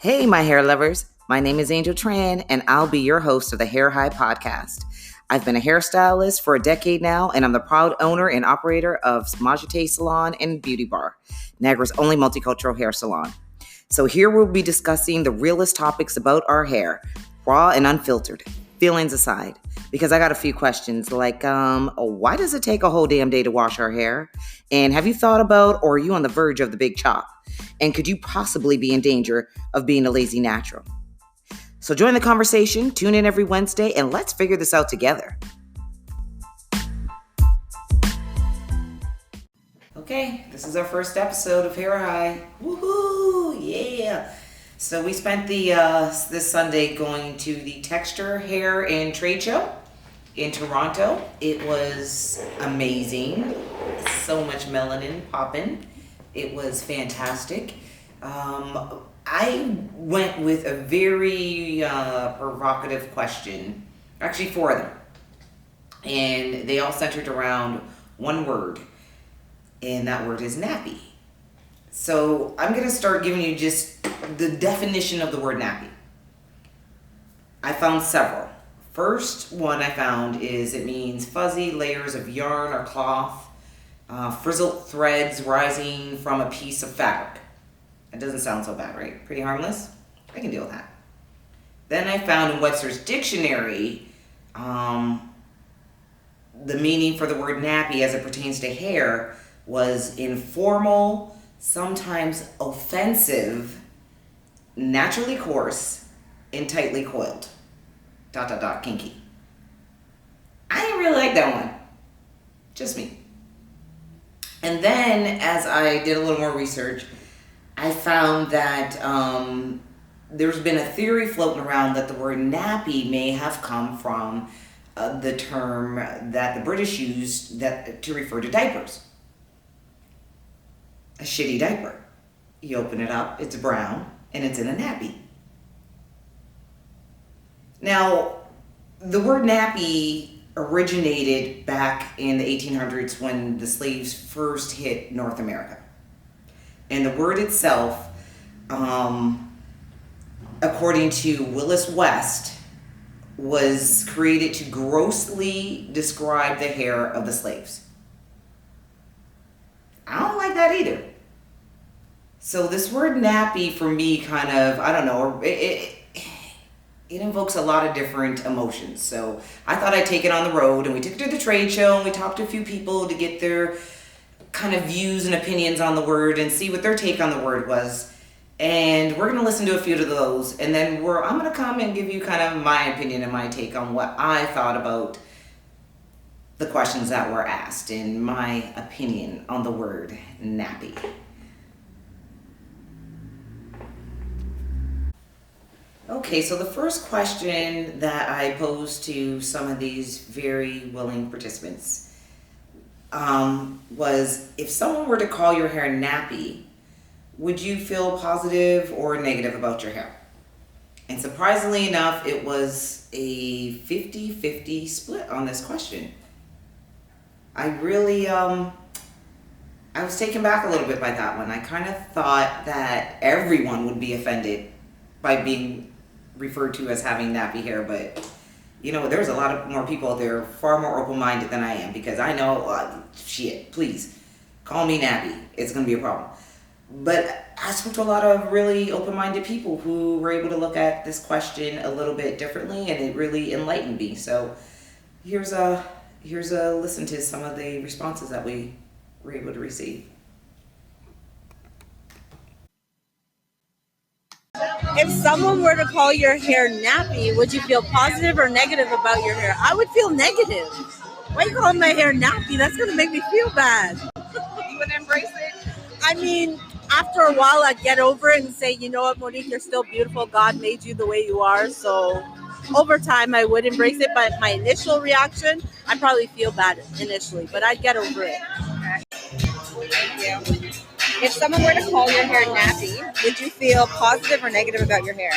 Hey, my hair lovers. My name is Angel Tran, and I'll be your host of the Hair High podcast. I've been a hairstylist for a decade now, and I'm the proud owner and operator of Majete Salon and Beauty Bar, Niagara's only multicultural hair salon. So here we'll be discussing the realest topics about our hair, raw and unfiltered, feelings aside. Because I got a few questions like, why does it take a whole damn day to wash our hair? And have you thought about, or are you on the verge of the big chop? And could you possibly be in danger of being a lazy natural? So join the conversation, tune in every Wednesday, and let's figure this out together. Okay, this is our first episode of Hair High. Woohoo! Yeah! So we spent this Sunday going to the Textur'd Hair and Trade Show in Toronto. It was amazing. So much melanin popping. It was fantastic. I went with a very provocative question. Actually, 4 of them. And they all centered around one word. And that word is nappy. So I'm going to start giving you just the definition of the word nappy. I found several. First one I found is it means fuzzy layers of yarn or cloth, frizzled threads rising from a piece of fabric. That doesn't sound so bad, right? Pretty harmless. I can deal with that. Then I found in Webster's dictionary the meaning for the word nappy as it pertains to hair was informal, sometimes offensive, naturally coarse, and tightly coiled. ... kinky. I didn't really like that one. Just me. And then, as I did a little more research, I found that there's been a theory floating around that the word nappy may have come from the term that the British used to refer to diapers. A shitty diaper. You open it up, it's brown, and it's in a nappy. Now, the word nappy originated back in the 1800s when the slaves first hit North America. And the word itself, according to Willis West, was created to grossly describe the hair of the slaves. I don't like that either. So this word nappy for me kind of, I don't know, it invokes a lot of different emotions. So I thought I'd take it on the road, and we took it to the trade show, and we talked to a few people to get their kind of views and opinions on the word and see what their take on the word was. And we're going to listen to a few of those, and then I'm going to come and give you kind of my opinion and my take on what I thought about the questions that were asked and my opinion on the word nappy. Okay, so the first question that I posed to some of these very willing participants was, if someone were to call your hair nappy, would you feel positive or negative about your hair? And surprisingly enough, it was a 50-50 split on this question. I really, I was taken back a little bit by that one. I kind of thought that everyone would be offended by being referred to as having nappy hair, but you know, there's a lot of more people out there far more open-minded than I am, because I know, shit, please, call me nappy. It's going to be a problem. But I spoke to a lot of really open-minded people who were able to look at this question a little bit differently, and it really enlightened me. So here's a listen to some of the responses that we were able to receive. If someone were to call your hair nappy, would you feel positive or negative about your hair? I would feel negative. Why you calling my hair nappy? That's going to make me feel bad. You would embrace it? I mean, after a while, I'd get over it and say, you know what, Monique, you're still beautiful. God made you the way you are. So over time, I would embrace it. But my initial reaction, I'd probably feel bad initially. But I'd get over it. Thank you. If someone were to call your hair nappy, would you feel positive or negative about your hair?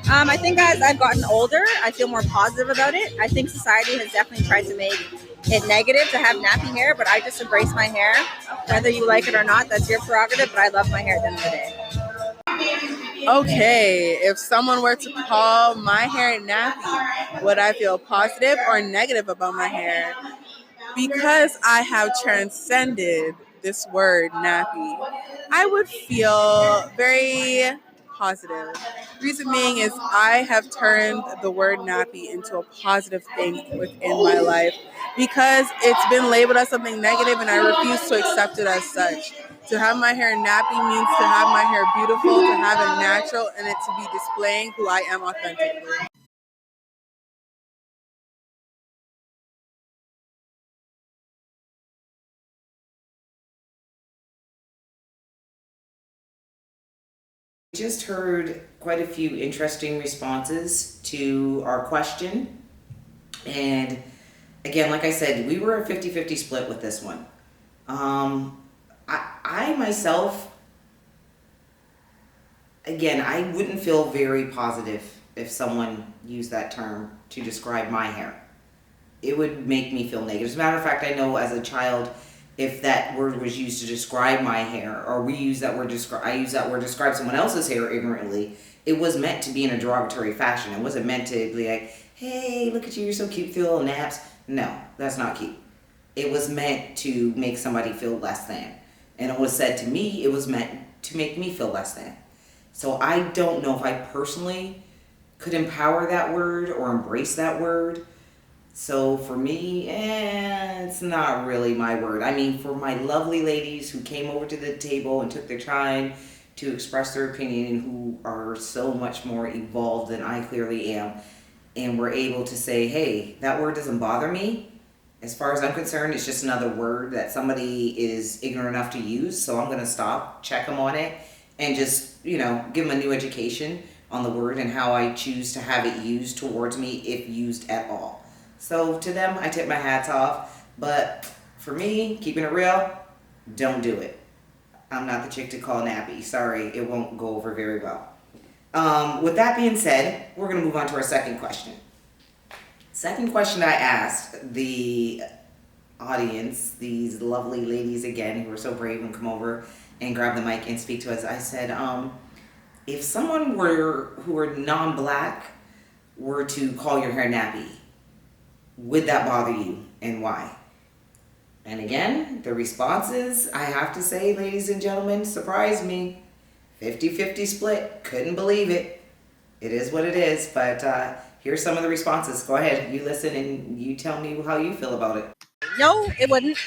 I think as I've gotten older, I feel more positive about it. I think society has definitely tried to make it negative to have nappy hair, but I just embrace my hair. Whether you like it or not, that's your prerogative, but I love my hair at the end of the day. Okay, if someone were to call my hair nappy, would I feel positive or negative about my hair? Because I have transcended this word nappy, I would feel very positive. Reason being is I have turned the word nappy into a positive thing within my life because it's been labeled as something negative and I refuse to accept it as such. To have my hair nappy means to have my hair beautiful, to have it natural, and it to be displaying who I am authentically. Just heard quite a few interesting responses to our question. And again, like I said, we were a 50-50 split with this one. I myself, again, I wouldn't feel very positive if someone used that term to describe my hair. It would make me feel negative. As a matter of fact, I know as a child, if that word was used to describe my hair, or we use that word I use that word to describe someone else's hair ignorantly, it was meant to be in a derogatory fashion. It wasn't meant to be like, hey, look at you, you're so cute, with your little naps. No, that's not cute. It was meant to make somebody feel less than. And it was said to me, it was meant to make me feel less than. So I don't know if I personally could empower that word or embrace that word. So for me, it's not really my word. I mean, for my lovely ladies who came over to the table and took their time to express their opinion and who are so much more evolved than I clearly am, and were able to say, hey, that word doesn't bother me. As far as I'm concerned, it's just another word that somebody is ignorant enough to use. So I'm going to stop, check them on it, and just, give them a new education on the word and how I choose to have it used towards me, if used at all. So to them, I tip my hats off. But for me, keeping it real, don't do it. I'm not the chick to call nappy. Sorry, it won't go over very well. With that being said, we're going to move on to our second question. Second question I asked the audience, these lovely ladies again who were so brave and come over and grab the mic and speak to us. I said, if someone who were non-black were to call your hair nappy, would that bother you and why? And again, the responses, I have to say, ladies and gentlemen, surprised me. 50-50 split. Couldn't believe it. It is what it is. But here's some of the responses. Go ahead. You listen and you tell me how you feel about it. No, it wouldn't.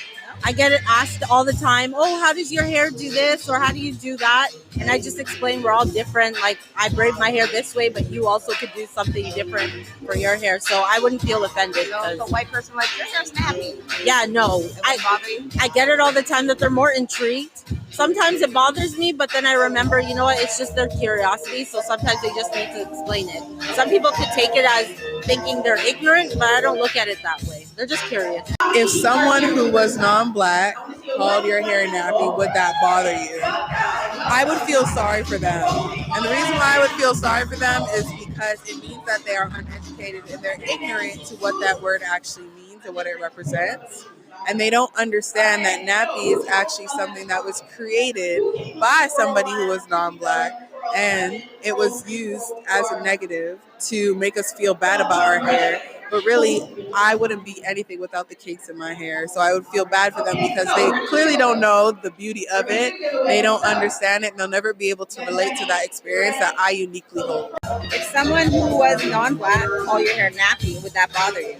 I get it asked all the time, oh, how does your hair do this? Or how do you do that? And I just explain we're all different. Like, I braid my hair this way, but you also could do something different for your hair. So I wouldn't feel offended. So a white person like, your hair's nappy. Yeah, no. I get it all the time that they're more intrigued. Sometimes it bothers me, but then I remember, you know what, it's just their curiosity. So sometimes they just need to explain it. Some people could take it as thinking they're ignorant, but I don't look at it that way. They're just curious. If someone who was non-black called your hair nappy, would that bother you? I would feel sorry for them. And the reason why I would feel sorry for them is because it means that they are uneducated and they're ignorant to what that word actually means and what it represents. And they don't understand that nappy is actually something that was created by somebody who was non-black, and it was used as a negative to make us feel bad about our hair. But really, I wouldn't be anything without the kinks in my hair. So I would feel bad for them because they clearly don't know the beauty of it. They don't understand it. And they'll never be able to relate to that experience that I uniquely hold. If someone who was non-black called your hair nappy, would that bother you?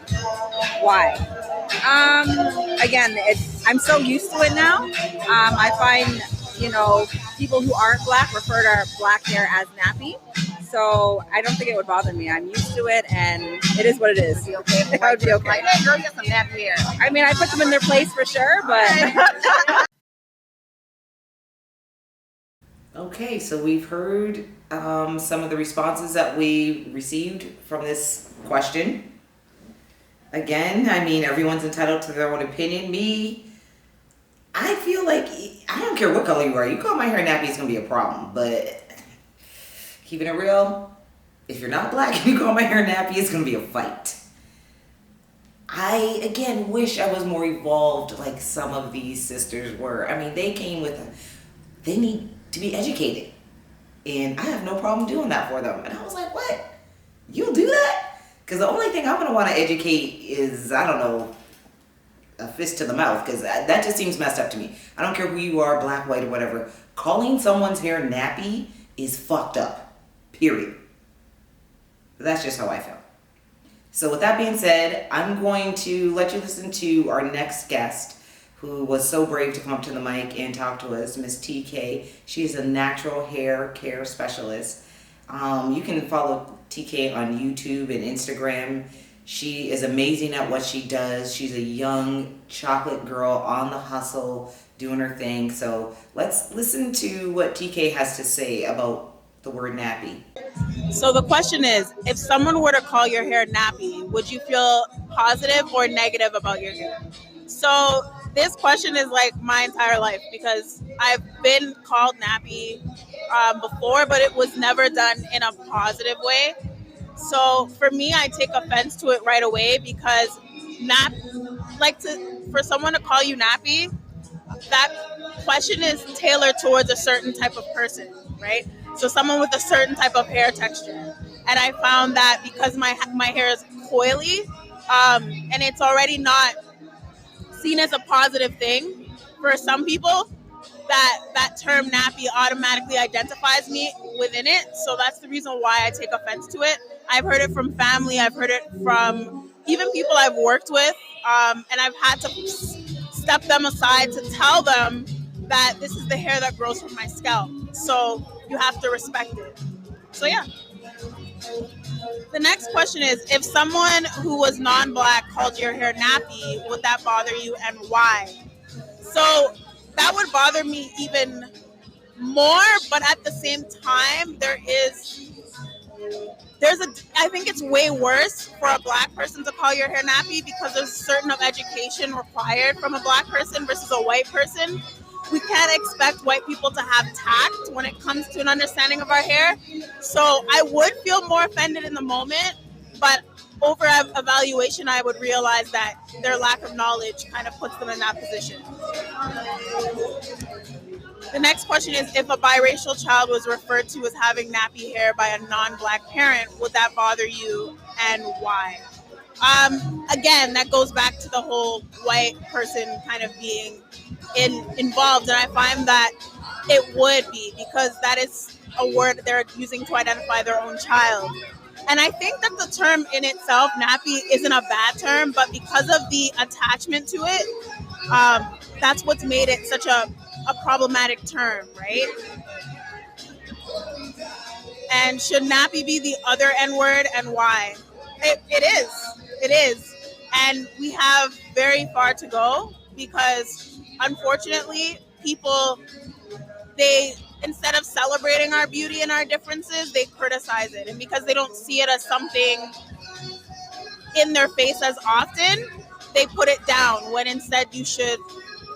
Why? Again, I'm so used to it now. I find, people who aren't black refer to black hair as nappy. So I don't think it would bother me. I'm used to it, and it is what it is. I would be okay. Like, hey, girl, you got some nappy hair. I mean, I put them in their place for sure, but... Okay, so we've heard some of the responses that we received from this question. Again, I mean, everyone's entitled to their own opinion. I feel like, I don't care what color you are. You call my hair nappy, it's going to be a problem. But keeping it real, if you're not black and you call my hair nappy, it's going to be a fight. I, again, wish I was more evolved like some of these sisters were. I mean, they need to be educated. And I have no problem doing that for them. And I was like, what? You'll do that? Because the only thing I'm going to want to educate is, I don't know, a fist to the mouth, because that just seems messed up to me. I don't care who you are, black, white, or whatever. Calling someone's hair nappy is fucked up. Period. But that's just how I feel. So with that being said, I'm going to let you listen to our next guest, who was so brave to come up to the mic and talk to us, Miss TK. She's a natural hair care specialist. You can follow TK on YouTube and Instagram. She is amazing at what she does. She's a young chocolate girl on the hustle, doing her thing. So let's listen to what TK has to say about the word nappy. So the question is, if someone were to call your hair nappy, would you feel positive or negative about your hair? So this question is like my entire life, because I've been called nappy before, but it was never done in a positive way. So for me, I take offense to it right away, because for someone to call you nappy, that question is tailored towards a certain type of person, right? So someone with a certain type of hair texture. And I found that because my hair is coily, and it's already not seen as a positive thing for some people, that term nappy automatically identifies me within it. So that's the reason why I take offense to it. I've heard it from family. I've heard it from even people I've worked with. And I've had to step them aside to tell them that this is the hair that grows from my scalp. So you have to respect it. So yeah. The next question is, if someone who was non-black called your hair nappy, would that bother you, and why? So that would bother me even more, but at the same time, I think it's way worse for a black person to call your hair nappy, because there's certain of education required from a black person versus a white person. We can't expect white people to have tact when it comes to an understanding of our hair. So I would feel more offended in the moment, but over evaluation, I would realize that their lack of knowledge kind of puts them in that position. The next question is, if a biracial child was referred to as having nappy hair by a non-black parent, would that bother you, and why? Again, that goes back to the whole white person kind of being involved, and I find that it would be, because that is a word they're using to identify their own child. And I think that the term in itself, nappy, isn't a bad term, but because of the attachment to it, that's what's made it such a problematic term, right? And should nappy be the other N-word, and why? It is. And we have very far to go, because unfortunately, people, instead of celebrating our beauty and our differences, they criticize it. And because they don't see it as something in their face as often, they put it down, when instead you should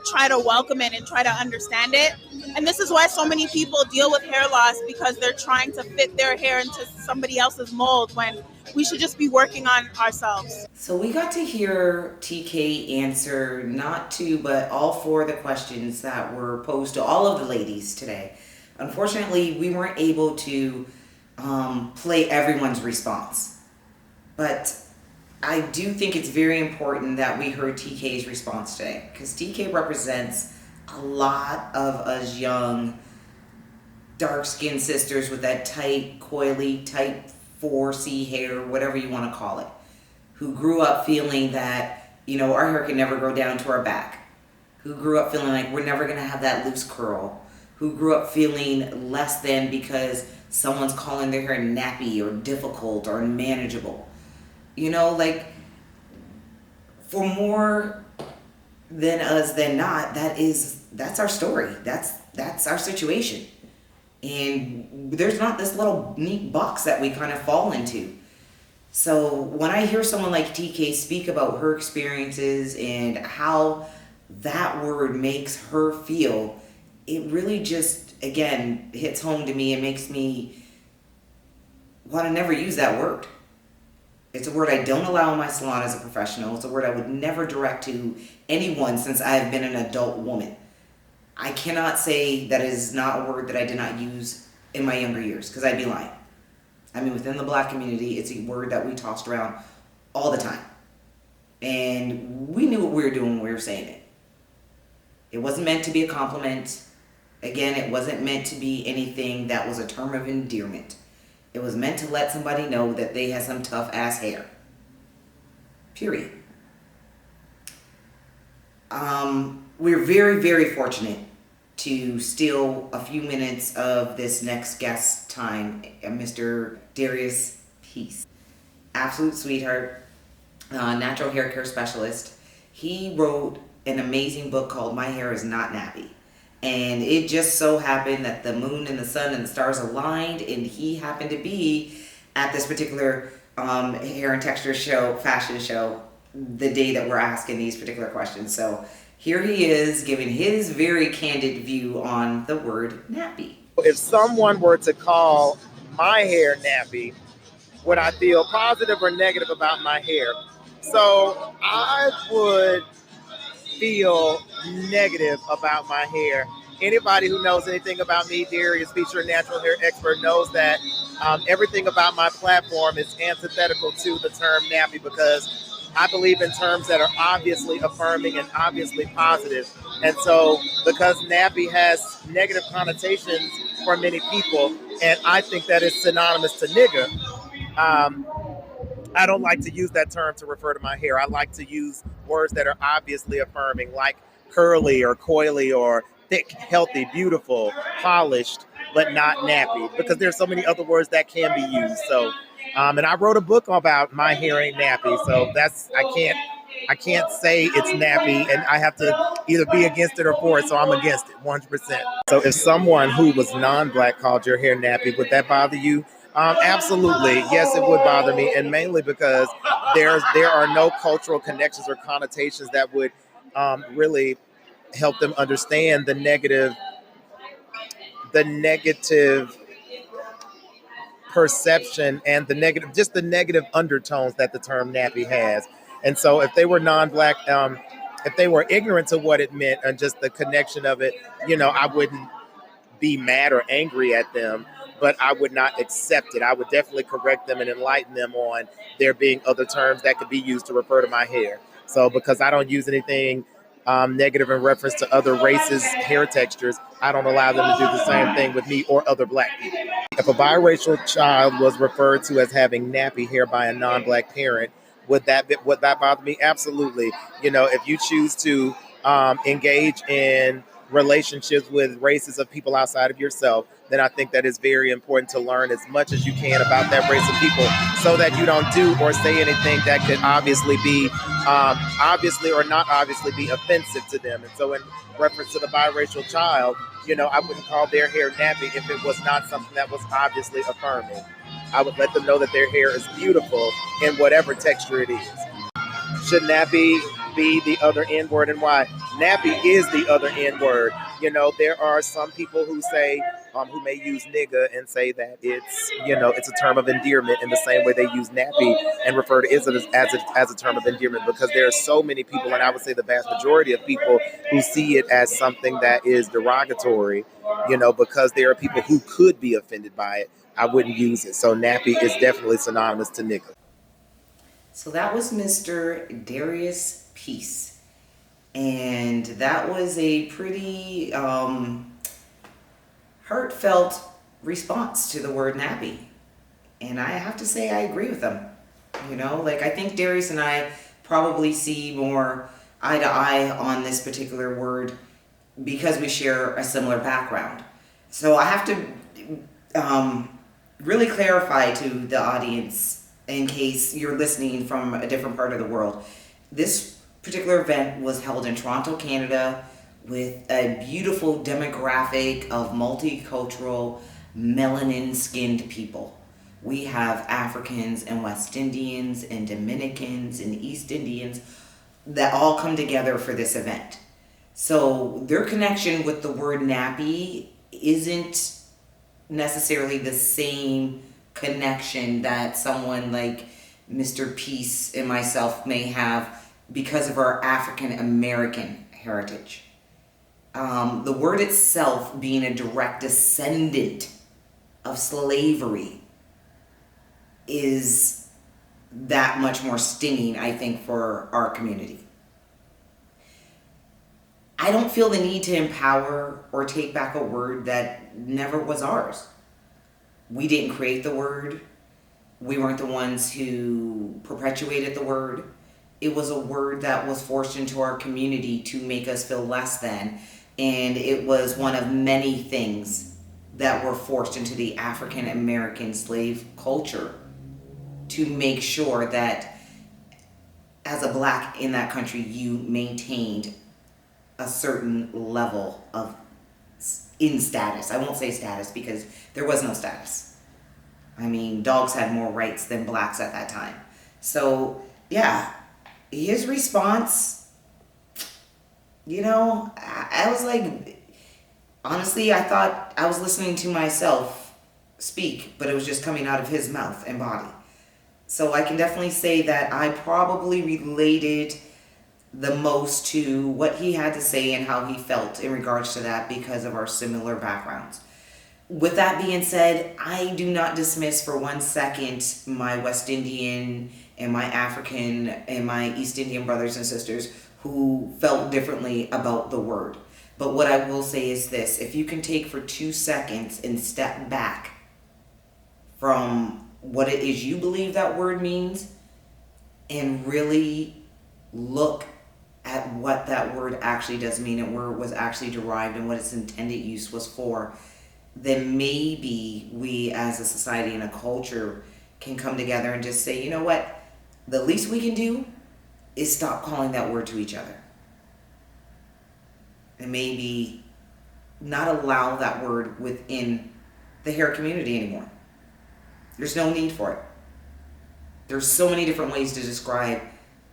try to welcome it and try to understand it. And this is why so many people deal with hair loss, because they're trying to fit their hair into somebody else's mold, when we should just be working on ourselves. So we got to hear TK answer not two, but all four of the questions that were posed to all of the ladies today. Unfortunately, we weren't able to play everyone's response. But I do think it's very important that we heard TK's response today, because TK represents a lot of us young, dark-skinned sisters with that tight, coily, type 4C hair, whatever you want to call it, who grew up feeling that, our hair can never grow down to our back, who grew up feeling like we're never going to have that loose curl, who grew up feeling less than because someone's calling their hair nappy or difficult or unmanageable. For more than us than not, that's our story. That's our situation. And there's not this little neat box that we kind of fall into. So when I hear someone like TK speak about her experiences and how that word makes her feel, it really just, again, hits home to me and makes me want to never use that word. It's a word I don't allow in my salon as a professional. It's a word I would never direct to anyone since I have been an adult woman. I cannot say that is not a word that I did not use in my younger years, because I'd be lying. I mean, within the Black community, it's a word that we tossed around all the time. And we knew what we were doing when we were saying it. It wasn't meant to be a compliment. Again, it wasn't meant to be anything that was a term of endearment. It was meant to let somebody know that they had some tough ass hair. Period. We're very, very fortunate to steal a few minutes of this next guest time, Mr. Darrius Peace. Absolute sweetheart, natural hair care specialist. He wrote an amazing book called My Hair Is Not Nappy. And it just so happened that the moon and the sun and the stars aligned, and he happened to be at this particular hair and texture show, fashion show, the day that we're asking these particular questions. So here he is giving his very candid view on the word nappy. If someone were to call my hair nappy, would I feel positive or negative about my hair? So I would feel negative about my hair. Anybody who knows anything about me, Darrius Peace, your natural hair expert, knows that everything about my platform is antithetical to the term nappy, because I believe in terms that are obviously affirming and obviously positive. And so because nappy has negative connotations for many people, and I think that it's synonymous to nigga, I don't like to use that term to refer to my hair. I like to use words that are obviously affirming, like curly or coily or thick, healthy, beautiful, polished, but not nappy, because there's so many other words that can be used. So, and I wrote a book about my hair ain't nappy. So that's, I can't say it's nappy, and I have to either be against it or for it. So I'm against it 100%. So if someone who was non-Black called your hair nappy, would that bother you? Absolutely. Yes, it would bother me. And mainly because there are no cultural connections or connotations that would really help them understand the negative perception and the negative undertones that the term nappy has. And so if they were non-Black, if they were ignorant to what it meant and just the connection of it, I wouldn't be mad or angry at them, but I would not accept it. I would definitely correct them and enlighten them on there being other terms that could be used to refer to my hair. So because I don't use anything negative in reference to other races' hair textures, I don't allow them to do the same thing with me or other Black people. If a biracial child was referred to as having nappy hair by a non-Black parent, would that bother me? Absolutely. If you choose to engage in relationships with races of people outside of yourself, then I think that it's very important to learn as much as you can about that race of people, so that you don't do or say anything that could obviously or not obviously be offensive to them. And so in reference to the biracial child, I wouldn't call their hair nappy if it was not something that was obviously affirming. I would let them know that their hair is beautiful in whatever texture it is. Should nappy be the other N word, and why? Nappy is the other N word. There are some people who say, who may use nigga and say that it's a term of endearment in the same way they use nappy and refer to it as a term of endearment, because there are so many people, and I would say the vast majority of people, who see it as something that is derogatory, because there are people who could be offended by it. I wouldn't use it. So nappy is definitely synonymous to nigga. So that was Mr. Darrius Peace. And that was a pretty heartfelt response to the word nappy. And I have to say I agree with him. I think Darrius and I probably see more eye to eye on this particular word because we share a similar background. So I have to really clarify to the audience, in case you're listening from a different part of the world. This particular event was held in Toronto, Canada, with a beautiful demographic of multicultural, melanin-skinned people. We have Africans and West Indians and Dominicans and East Indians that all come together for this event. So their connection with the word nappy isn't necessarily the same connection that someone like Mr. Peace and myself may have because of our African American heritage. The word itself being a direct descendant of slavery is that much more stinging, I think, for our community. I don't feel the need to empower or take back a word that never was ours. We didn't create the word. We weren't the ones who perpetuated the word. It was a word that was forced into our community to make us feel less than. And it was one of many things that were forced into the African American slave culture to make sure that as a Black in that country, you maintained a certain level of in status. I won't say status because there was no status. I mean, dogs had more rights than Blacks at that time. So, yeah, his response, you know, I was like, honestly, I thought I was listening to myself speak, but it was just coming out of his mouth and body. So I can definitely say that I probably related the most to what he had to say and how he felt in regards to that because of our similar backgrounds. With that being said, I do not dismiss for 1 second my West Indian and my African and my East Indian brothers and sisters who felt differently about the word. But what I will say is this: if you can take for 2 seconds and step back from what it is you believe that word means and really look at what that word actually does mean and where it was actually derived and what its intended use was for, then maybe we as a society and a culture can come together and just say, you know what, the least we can do is stop calling that word to each other. And maybe not allow that word within the hair community anymore. There's no need for it. There's so many different ways to describe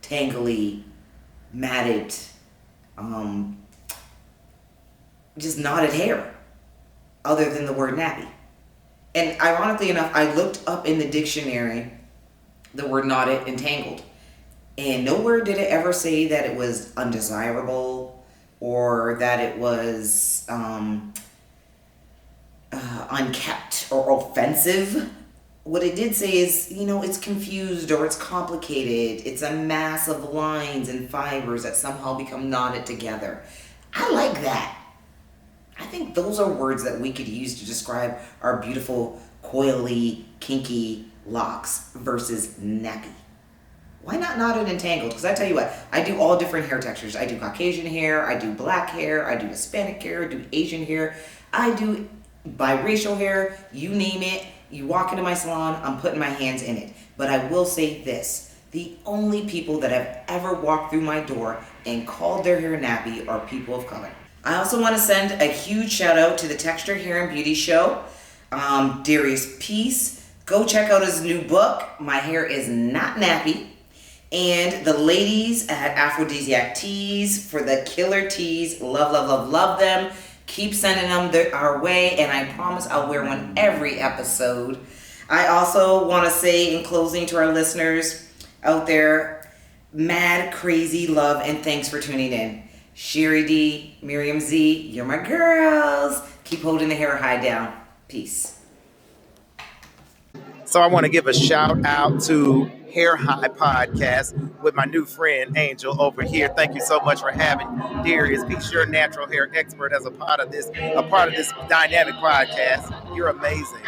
tangly, matted, just knotted hair other than the word nappy. And ironically enough, I looked up in the dictionary the word knotted and tangled. And nowhere did it ever say that it was undesirable or that it was unkept or offensive. What it did say is, you know, it's confused or it's complicated. It's a mass of lines and fibers that somehow become knotted together. I like that. I think those are words that we could use to describe our beautiful, coily, kinky locks versus nappy. Why not knotted and tangled? Because I tell you what, I do all different hair textures. I do Caucasian hair, I do Black hair, I do Hispanic hair, I do Asian hair, I do biracial hair, you name it. You walk into my salon, I'm putting my hands in it. But I will say this: the only people that have ever walked through my door and called their hair nappy are people of color. I also want to send a huge shout out to the Textur'd Hair Beauty Show, Darrius Peace. Go check out his new book, My Hair Is Not Nappy. And the ladies at Aphrodisiac Tees for the killer tees. Love, love, love, love them. Keep sending them our way, and I promise I'll wear one every episode. I also want to say in closing to our listeners out there, mad crazy love and thanks for tuning in. Sherry D, Miriam Z, you're my girls. Keep holding the hair high down. Peace. So I want to give a shout out to Hair High Podcast with my new friend Angel over here. Thank you so much for having Darrius Peace, your natural hair expert, as a part of this dynamic podcast. You're amazing.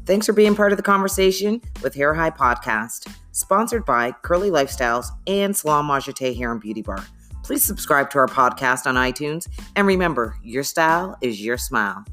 Thanks for being part of the conversation with Hair High Podcast, sponsored by Curly Lifestyles and Salon Majete Hair and Beauty Bar. Please subscribe to our podcast on iTunes, and remember, your style is your smile.